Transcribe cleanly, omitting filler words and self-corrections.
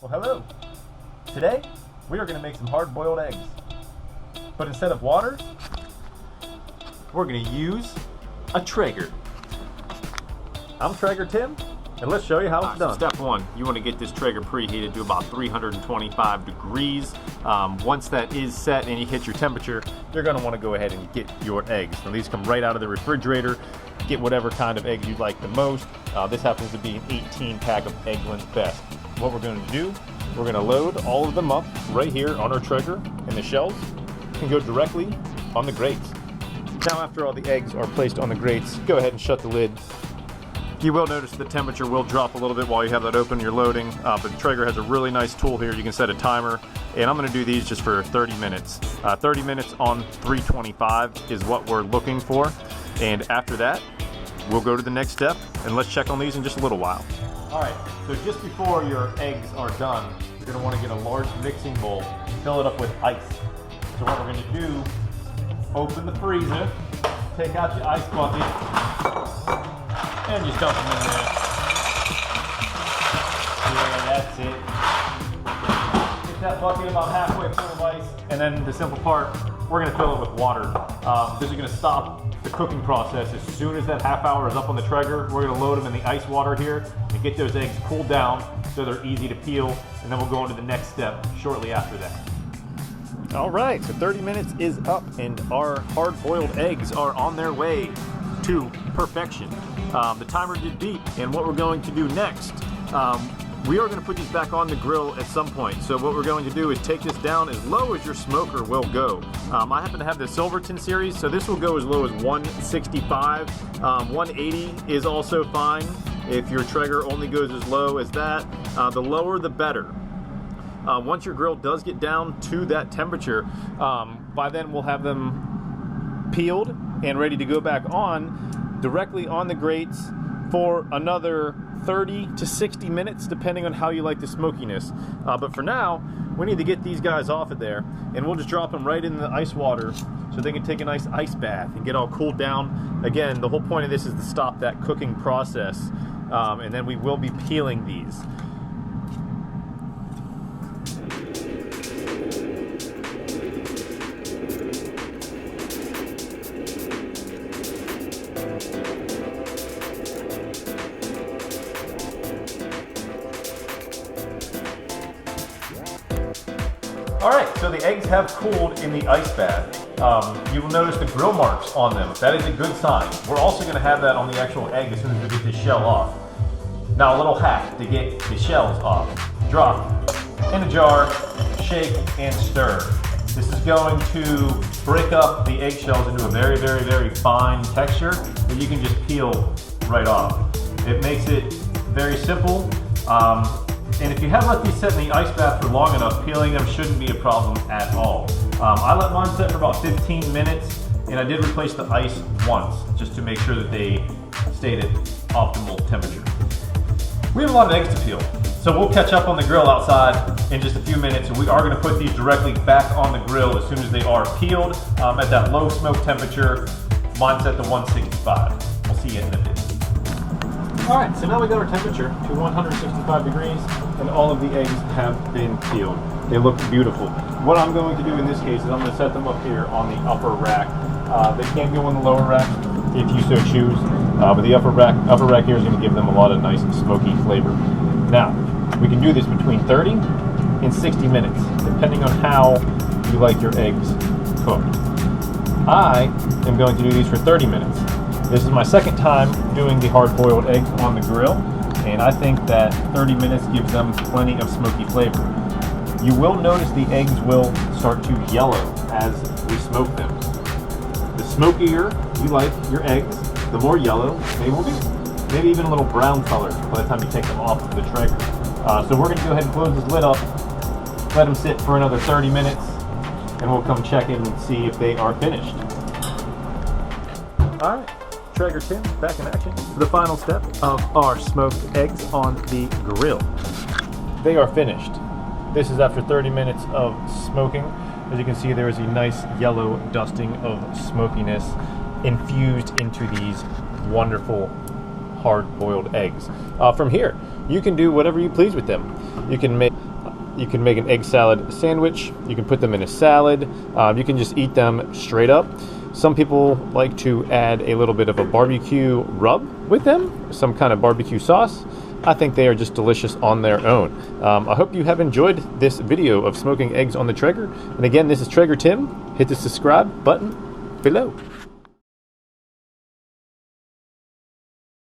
Well, hello. Today, we are going to make some hard-boiled eggs. But instead of water, we're going to use a Traeger. I'm Traeger Tim, and let's show you how it's done. So step one, you want to get this Traeger preheated to about 325 degrees. Once that is set and you hit your temperature, You're going to want to go ahead and get your eggs. Now, these come right out of the refrigerator. Get whatever kind of eggs you like the most. This happens to be an 18-pack of Eggland's Best. What we're going to do, we're going to load all of them up right here on our Traeger, and the shells can go directly on the grates. Now, after all the eggs are placed on the grates, go ahead and shut the lid. you will notice the temperature will drop a little bit while you have that open, you're loading, but the Traeger has a really nice tool here. You can set a timer, and I'm going to do these just for 30 minutes. 30 minutes on 325 is what we're looking for, and after that, we'll go to the next step, and let's check on these in just a little while. All right, so just before your eggs are done, you're going to want to get a large mixing bowl, fill it up with ice. So what we're going to do, open the freezer, take out your ice bucket, and just dump them in there. Yeah, that's it. Get that bucket about halfway full of ice, and then the simple part, we're going to fill it with water. This is going to stop the cooking process. As soon as that half hour is up on the Traeger, we're going to load them in the ice water here and get those eggs cooled down so they're easy to peel, and then we'll go on to the next step shortly after that. All right, so 30 minutes is up and our hard-boiled eggs are on their way to perfection. The timer did beep, and what we're going to do next, we are going to put these back on the grill at some point. So what we're going to do is take this down as low as your smoker will go. I happen to have the Silverton series, so this will go as low as 165. 180 is also fine if your Traeger only goes as low as that. The lower the better. Once your grill does get down to that temperature, by then we'll have them peeled and ready to go back on directly on the grates for another 30 to 60 minutes, depending on how you like the smokiness. But for now, we need to get these guys off of there, and we'll just drop them right in the ice water so they can take a nice ice bath and get all cooled down. Again, the whole point of this is to stop that cooking process, and then we will be peeling these. Alright, so the eggs have cooled in the ice bath. You will notice the grill marks on them. That is a good sign. We're also going to have that on the actual egg as soon as we get the shell off. Now a little hack to get the shells off. Drop in a jar, shake, and stir. This is going to break up the eggshells into a very, very, very fine texture that you can just peel right off. It makes it very simple. And if you have let these set in the ice bath for long enough, peeling them shouldn't be a problem at all. I let mine set for about 15 minutes, and I did replace the ice once, just to make sure that they stayed at optimal temperature. We have a lot of eggs to peel, so we'll catch up on the grill outside in just a few minutes, and we are going to put these directly back on the grill as soon as they are peeled at that low smoke temperature. Mine's set to 165. We'll see you in a bit. Alright, so now we got our temperature to 165 degrees, and all of the eggs have been peeled. They look beautiful. What I'm going to do in this case is I'm going to set them up here on the upper rack. They can't go on the lower rack if you so choose, but the upper rack here is going to give them a lot of nice smoky flavor. Now, we can do this between 30 and 60 minutes, depending on how you like your eggs cooked. I am going to do these for 30 minutes. This is my second time doing the hard-boiled eggs on the grill, and I think that 30 minutes gives them plenty of smoky flavor. You will notice the eggs will start to yellow as we smoke them. The smokier you like your eggs, the more yellow they will be. Maybe even a little brown color by the time you take them off of the Traeger. So we're going to go ahead and close this lid up, let them sit for another 30 minutes, and we'll come check in and see if they are finished. All right. Traeger Tim back in action for the final step of our smoked eggs on the grill. They are finished. This is after 30 minutes of smoking. As you can see, there is a nice yellow dusting of smokiness infused into these wonderful hard-boiled eggs. From here, you can do whatever you please with them. You can make an egg salad sandwich. You can put them in a salad. You can just eat them straight up. Some people like to add a little bit of a barbecue rub with them, some kind of barbecue sauce. I think they are just delicious on their own. I hope you have enjoyed this video of smoking eggs on the Traeger. And again, this is Traeger Tim. Hit the subscribe button below.